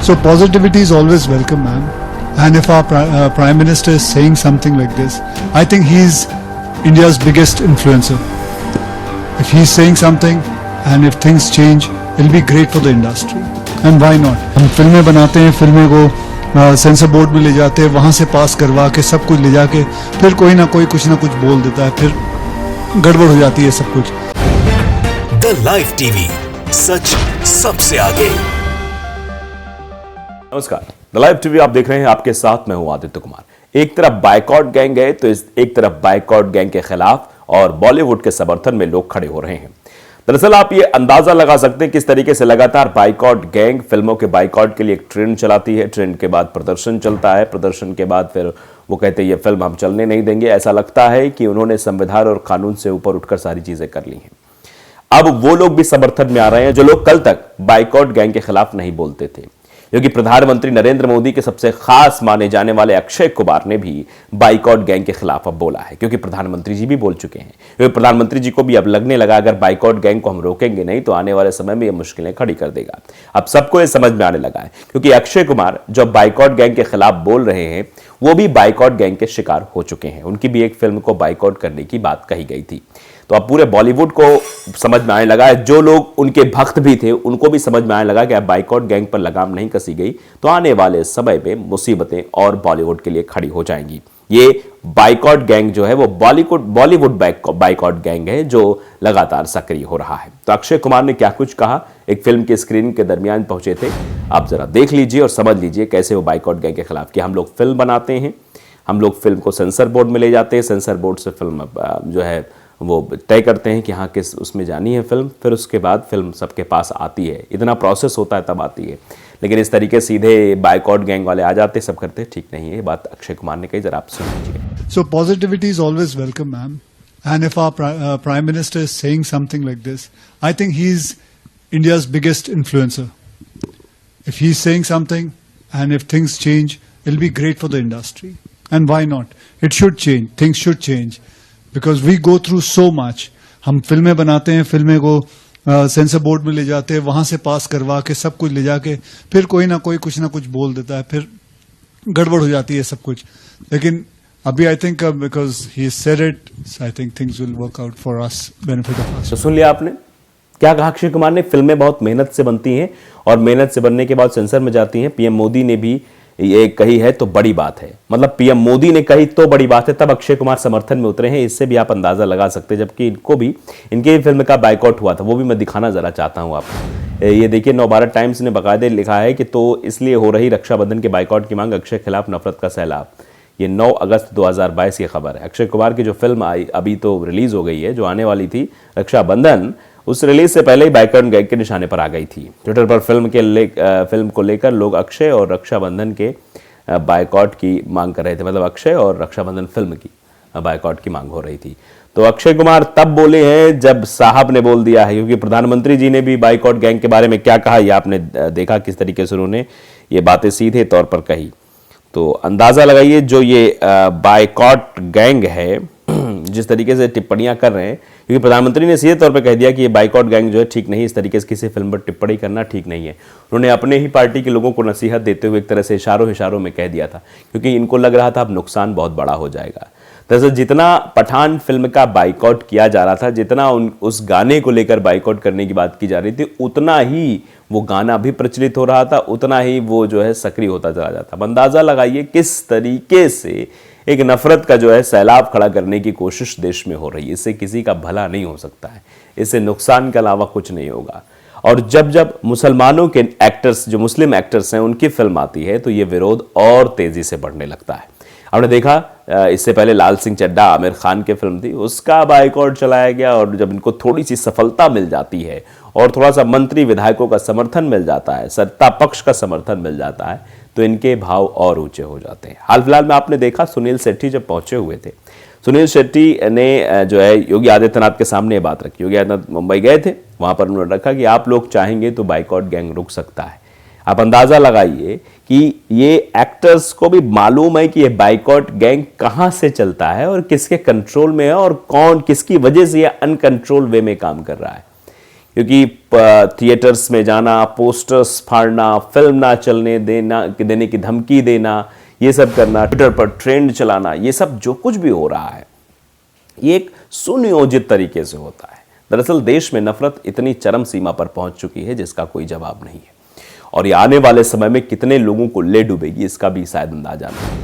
So positivity is always welcome, ma'am. And if our Prime Minister is saying something like this, I think he's India's biggest influencer. If he's saying something and if things change, it'll be great for the industry. And why not? हम फिल्में बनाते हैं, फिल्में को sensor board में ले जाते हैं, वहाँ से पास करवा के सब कुछ ले जाके फिर कोई ना कोई कुछ ना कुछ बोल देता है, फिर गड़बड़ हो जाती है सब कुछ. द लाइव टीवी, सच सबसे आगे. नमस्कार, द लाइव टीवी आप देख रहे हैं. आपके साथ मैं हूं आदित्य कुमार. एक तरफ बाइकॉट गैंग है तो एक तरफ बाइकॉट गैंग के खिलाफ और बॉलीवुड के समर्थन में लोग खड़े हो रहे हैं. दरअसल आप ये अंदाजा लगा सकते हैं किस तरीके से लगातार बाइकॉट गैंग फिल्मों के बाइकॉट के लिए एक ट्रेंड चलाती है. ट्रेंड के बाद प्रदर्शन चलता है, प्रदर्शन के बाद फिर वो कहते हैं ये फिल्म हम चलने नहीं देंगे. ऐसा लगता है कि उन्होंने संविधान और कानून से ऊपर उठकर सारी चीजें कर ली हैं. अब वो लोग भी समर्थन में आ रहे हैं जो लोग कल तक बाइकॉट गैंग के खिलाफ नहीं बोलते थे, क्योंकि प्रधानमंत्री नरेंद्र मोदी के सबसे खास माने जाने वाले अक्षय कुमार ने भी बाइकॉट गैंग के खिलाफ अब बोला है. क्योंकि प्रधानमंत्री जी भी बोल चुके हैं. क्योंकि प्रधानमंत्री जी को भी अब लगने लगा अगर बाइकॉट गैंग को हम रोकेंगे नहीं तो आने वाले समय में ये मुश्किलें खड़ी कर देगा. अब सबको ये समझ में आने लगा है, क्योंकि अक्षय कुमार जो बाइकॉट गैंग के खिलाफ बोल रहे हैं वो भी बाइकॉट गैंग के शिकार हो चुके हैं. उनकी भी एक फिल्म को बाइकॉट करने की बात कही गई थी. तो अब पूरे बॉलीवुड को समझ में आने लगा है, जो लोग उनके भक्त भी थे उनको भी समझ में आने लगा कि अब बाइकॉट गैंग पर लगाम नहीं कसी गई तो आने वाले समय में मुसीबतें और बॉलीवुड के लिए खड़ी हो जाएंगी. ये बाइकॉट गैंग जो है वो बॉलीवुड बाइकॉट गैंग है जो लगातार सक्रिय हो रहा है. तो अक्षय कुमार ने क्या कुछ कहा, एक फिल्म की स्क्रीनिंग के दरमियान पहुंचे थे. आप जरा देख लीजिए और समझ लीजिए कैसे वो बाइकॉट गैंग के खिलाफ कि हम लोग फिल्म बनाते हैं, हम लोग फिल्म को सेंसर बोर्ड में ले जाते हैं, सेंसर बोर्ड से फिल्म जो है वो तय करते हैं कि हाँ किस उसमें जानी है फिल्म, फिर उसके बाद फिल्म सबके पास आती है. इतना प्रोसेस होता है तब आती है. लेकिन इस तरीके सीधे बाइकॉट गैंग वाले आ जाते सब करते, ठीक नहीं है. ये बात अक्षय कुमार ने कही, जरा आप सुन लीजिए. So positivity is always welcome, ma'am. And if our Prime Minister is saying something like this, I think he's India's biggest influencer. If he's saying something and if things change, it'll be great for the industry. And why not? It should change. Things should change. Because we go through so much. हम फिल्में बनाते हैं, फिल्में को sensor board में ले जाते हैं, वहां से पास करवा के सब कुछ ले जाके फिर कोई ना कोई कुछ ना कुछ बोल देता है, फिर गड़बड़ हो जाती है सब कुछ. लेकिन अभी I think because he said it, I think things will work out for us, benefit of us. तो सुन लिया आपने क्या कहा अक्षय कुमार ने. फिल्में बहुत मेहनत से बनती हैं और मेहनत से बनने के बाद सेंसर में जाती हैं. पीएम मोदी ने भी ये कही है तो बड़ी बात है. मतलब पीएम मोदी ने कही तो बड़ी बात है, तब अक्षय कुमार समर्थन में उतरे हैं. इससे भी आप अंदाजा लगा सकते हैं. जबकि इनको भी इनके फिल्म का बाइकआउट हुआ था, वो भी मैं दिखाना जरा चाहता हूं आपको. ये देखिए, नवभारत टाइम्स ने बाकायदे लिखा है कि तो इसलिए हो रही रक्षाबंधन के बाइकआउट की मांग, अक्षय खिलाफ नफरत का सैलाब. ये 9 अगस्त 2022 की खबर है. अक्षय कुमार की जो फिल्म आई अभी तो रिलीज हो गई है, जो आने वाली थी रक्षाबंधन, उस रिलीज से पहले ही बाइकॉट गैंग के निशाने पर आ गई थी. ट्विटर पर फिल्म को लेकर लोग अक्षय और रक्षाबंधन के बाइकॉट की मांग कर रहे थे. मतलब अक्षय और रक्षाबंधन फिल्म की बाइकॉट की मांग हो रही थी. तो अक्षय कुमार तब बोले हैं जब साहब ने बोल दिया है, क्योंकि प्रधानमंत्री जी ने भी बाइकॉट गैंग के बारे में क्या कहा ये आपने देखा किस तरीके से उन्होंने ये बातें सीधे तौर पर कही. तो अंदाजा लगाइए जो ये बाइकॉट गैंग है जिस तरीके से टिप्पणियां कर रहे हैं, क्योंकि प्रधानमंत्री ने सीधे तौर पे कह दिया कि ये बाइकॉट गैंग जो है ठीक नहीं, इस तरीके से किसी फिल्म पर टिप्पणी करना ठीक नहीं है. उन्होंने अपने ही पार्टी के लोगों को नसीहत देते हुए एक तरह से इशारों में कह दिया था, क्योंकि इनको लग रहा था अब नुकसान बहुत बड़ा हो जाएगा. दरअसल जितना पठान फिल्म का बाइकॉट किया जा रहा था, जितना उस गाने को लेकर बाइकॉट करने की बात की जा रही थी, उतना ही वो गाना भी प्रचलित हो रहा था, उतना ही वो जो है सक्रिय होता चला जाता. अंदाजा लगाइए किस तरीके से एक नफरत का जो है सैलाब खड़ा करने की कोशिश देश में हो रही है. इससे किसी का भला नहीं हो सकता है, इससे नुकसान के अलावा कुछ नहीं होगा. और जब मुसलमानों के एक्टर्स, जो मुस्लिम एक्टर्स हैं, उनकी फिल्म आती है तो ये विरोध और तेजी से बढ़ने लगता है. आपने देखा इससे पहले लाल सिंह चड्ढा, आमिर खान की फिल्म थी, उसका बाइकॉट चलाया गया. और जब इनको थोड़ी सी सफलता मिल जाती है और थोड़ा सा मंत्री विधायकों का समर्थन मिल जाता है, सत्ता पक्ष का समर्थन मिल जाता है, तो इनके भाव और ऊंचे हो जाते हैं. हाल फिलहाल में आपने देखा सुनील शेट्टी जब पहुंचे हुए थे, सुनील शेट्टी ने जो है योगी आदित्यनाथ के सामने ये बात रखी. योगी आदित्यनाथ मुंबई गए थे, वहां पर उन्होंने रखा कि आप लोग चाहेंगे तो बाइकॉट गैंग रुक सकता है. आप अंदाजा लगाइए कि ये एक्टर्स को भी मालूम है कि ये बाइकॉट गैंग कहां से चलता है और किसके कंट्रोल में है और कौन किसकी वजह से ये अनकंट्रोल वे में काम कर रहा है. क्योंकि थिएटर्स में जाना, पोस्टर्स फाड़ना, फिल्म ना चलने देने की धमकी देना, ये सब करना, ट्विटर पर ट्रेंड चलाना, ये सब जो कुछ भी हो रहा है ये एक सुनियोजित तरीके से होता है। दरअसल देश में नफरत इतनी चरम सीमा पर पहुंच चुकी है जिसका कोई जवाब नहीं है, और ये आने वाले समय में कितने लोगों को ले डूबेगी इसका भी शायद अंदाजा नहीं।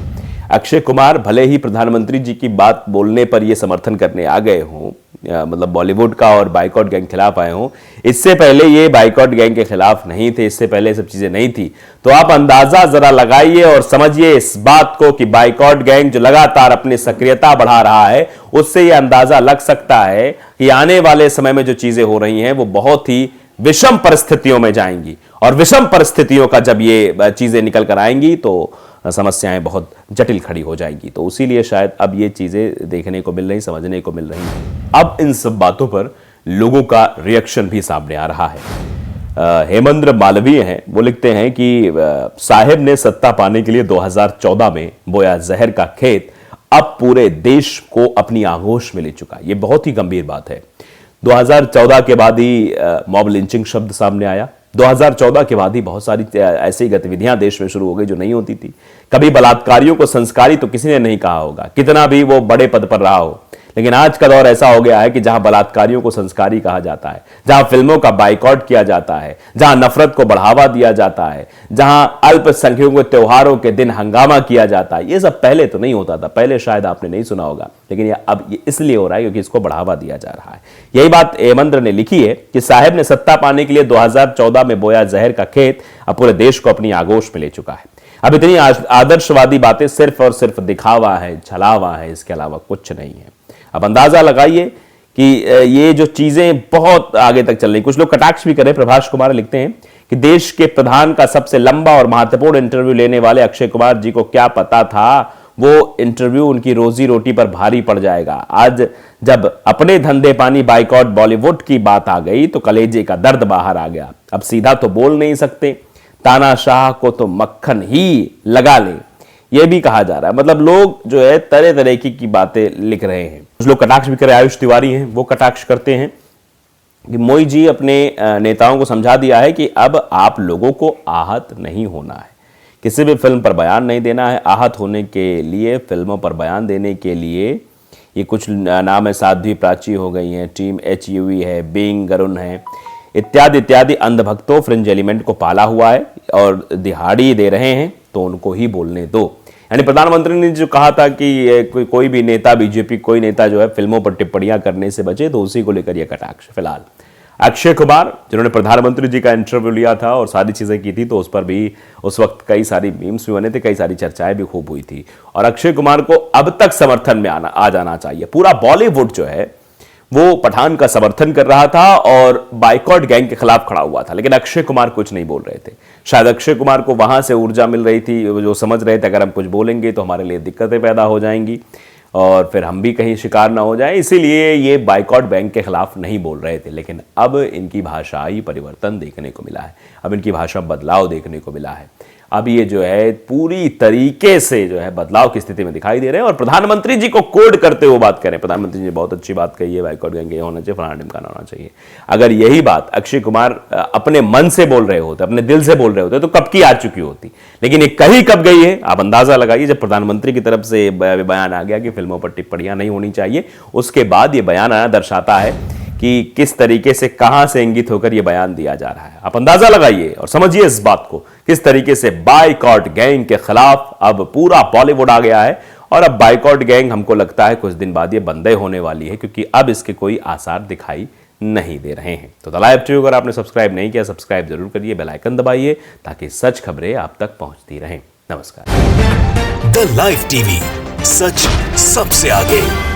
अक्षय कुमार भले ही प्रधानमंत्री जी की बात बोलने पर ये समर्थन करने आ गए हों, मतलब बॉलीवुड का, और बाइकॉट गैंग के खिलाफ आए हों, इससे पहले ये बाइकॉट गैंग के खिलाफ नहीं थे, इससे पहले सब चीजें नहीं थी। तो आप अंदाजा जरा लगाइए और समझिए इस बात को कि बाइकॉट गैंग जो लगातार अपनी सक्रियता बढ़ा रहा है, उससे यह अंदाजा लग सकता है कि आने वाले समय में जो चीजें हो रही हैं वो बहुत ही विषम परिस्थितियों में जाएंगी, और विषम परिस्थितियों का जब ये चीजें निकल कर आएंगी तो समस्याएं बहुत जटिल खड़ी हो जाएंगी। तो इसीलिए शायद अब ये चीजें देखने को मिल रही, समझने को मिल रही हैं। अब इन सब बातों पर लोगों का रिएक्शन भी सामने आ रहा है। हेमेंद्र मालवीय हैं, वो लिखते हैं कि साहेब ने सत्ता पाने के लिए 2014 में बोया जहर का खेत अब पूरे देश को अपनी आगोश में ले चुका। ये बहुत ही गंभीर बात है। 2014 के बाद ही मॉब लिंचिंग शब्द सामने आया। 2014 के बाद ही बहुत सारी ऐसी गतिविधियां देश में शुरू हो गई जो नहीं होती थी। कभी बलात्कारियों को संस्कारी तो किसी ने नहीं कहा होगा, कितना भी वो बड़े पद पर रहा हो, लेकिन आज का दौर ऐसा हो गया है कि जहां बलात्कारियों को संस्कारी कहा जाता है, जहां फिल्मों का बाइकॉट किया जाता है, जहां नफरत को बढ़ावा दिया जाता है, जहां अल्पसंख्यकों के त्योहारों के दिन हंगामा किया जाता है, ये सब पहले तो नहीं होता था। पहले शायद आपने नहीं सुना होगा, लेकिन ये अब ये इसलिए हो रहा है क्योंकि इसको बढ़ावा दिया जा रहा है। यही बात हेमेंद्र ने लिखी है कि साहब ने सत्ता पाने के लिए 2014 में बोया जहर का खेत अब पूरे देश को अपनी आगोश में ले चुका है। अब इतनी आदर्शवादी बातें सिर्फ और सिर्फ दिखावा है, छलावा है, इसके अलावा कुछ नहीं है। अब अंदाजा लगाइए कि ये जो चीजें बहुत आगे तक चल रही। कुछ लोग कटाक्ष भी करें। प्रभाष कुमार लिखते हैं कि देश के प्रधान का सबसे लंबा और महत्वपूर्ण इंटरव्यू लेने वाले अक्षय कुमार जी को क्या पता था वो इंटरव्यू उनकी रोजी रोटी पर भारी पड़ जाएगा। आज जब अपने धंधे पानी बाइकॉट बॉलीवुड की बात आ गई तो कलेजे का दर्द बाहर आ गया। अब सीधा तो बोल नहीं सकते, तानाशाह को तो मक्खन ही लगा ले, यह भी कहा जा रहा है। मतलब लोग जो है तरह तरह की बातें लिख रहे हैं। कुछ लोग कटाक्ष भी करे। आयुष तिवारी हैं, वो कटाक्ष करते हैं कि मोई जी अपने नेताओं को समझा दिया है कि अब आप लोगों को आहत नहीं होना है, किसी भी फिल्म पर बयान नहीं देना है। आहत होने के लिए, फिल्मों पर बयान देने के लिए ये कुछ नाम है, साध्वी प्राची हो गई हैं, टीम HUE है, बीइंग गरुण है, इत्यादि इत्यादि अंधभक्तों फ्रिंज एलिमेंट को पाला हुआ है और दिहाड़ी दे रहे हैं, तो उनको ही बोलने दो। यानी प्रधानमंत्री ने जो कहा था कि कोई भी नेता, बीजेपी कोई नेता जो है फिल्मों पर टिप्पणियां करने से बचे, तो उसी को लेकर यह कटाक्ष। फिलहाल अक्षय कुमार जिन्होंने प्रधानमंत्री जी का इंटरव्यू लिया था और सारी चीजें की थी, तो उस पर भी उस वक्त कई सारी मीम्स भी बने थे, कई सारी चर्चाएं भी खूब हुई थी। और अक्षय कुमार को अब तक समर्थन में आ जाना चाहिए। पूरा बॉलीवुड जो है वो पठान का समर्थन कर रहा था और बाइकॉट गैंग के खिलाफ खड़ा हुआ था, लेकिन अक्षय कुमार कुछ नहीं बोल रहे थे। शायद अक्षय कुमार को वहां से ऊर्जा मिल रही थी, जो समझ रहे थे अगर हम कुछ बोलेंगे तो हमारे लिए दिक्कतें पैदा हो जाएंगी और फिर हम भी कहीं शिकार ना हो जाए, इसीलिए ये बाइकॉट बैंक के खिलाफ नहीं बोल रहे थे। लेकिन अब इनकी भाषाई परिवर्तन देखने को मिला है, अब इनकी भाषा बदलाव देखने को मिला है। अब ये जो है पूरी तरीके से जो है बदलाव की स्थिति में दिखाई दे रहे हैं और प्रधानमंत्री जी को कोड करते हुए बात करें। प्रधानमंत्री जी ने बहुत अच्छी बात कही है, बाइकॉट गैंग ये होना चाहिए, फलाना ढिमकाना होना चाहिए। अगर यही बात अक्षय कुमार अपने मन से बोल रहे होते, अपने दिल से बोल रहे होते, तो कब की आ चुकी होती। लेकिन ये कही कब गई है, आप अंदाजा लगाइए। जब प्रधानमंत्री की तरफ से बयान आ गया कि फिल्मों पर टिप्पणियां नहीं होनी चाहिए, उसके बाद ये बयान आना दर्शाता है कि किस तरीके से, कहां से इंगित होकर यह बयान दिया जा रहा है। आप अंदाजा लगाइए और समझिए इस बात को, किस तरीके से बाइकॉट गैंग के खिलाफ अब पूरा बॉलीवुड आ गया है। और अब बाइकॉट गैंग हमको लगता है कुछ दिन बाद ये बंद होने वाली है, क्योंकि अब इसके कोई आसार दिखाई नहीं दे रहे हैं। तो द लाइव टीवी अगर आपने सब्सक्राइब नहीं किया, सब्सक्राइब जरूर करिए, बेल आइकन दबाइए ताकि सच खबरें आप तक पहुंचती रहें। नमस्कार। द लाइव टीवी, सच सबसे आगे।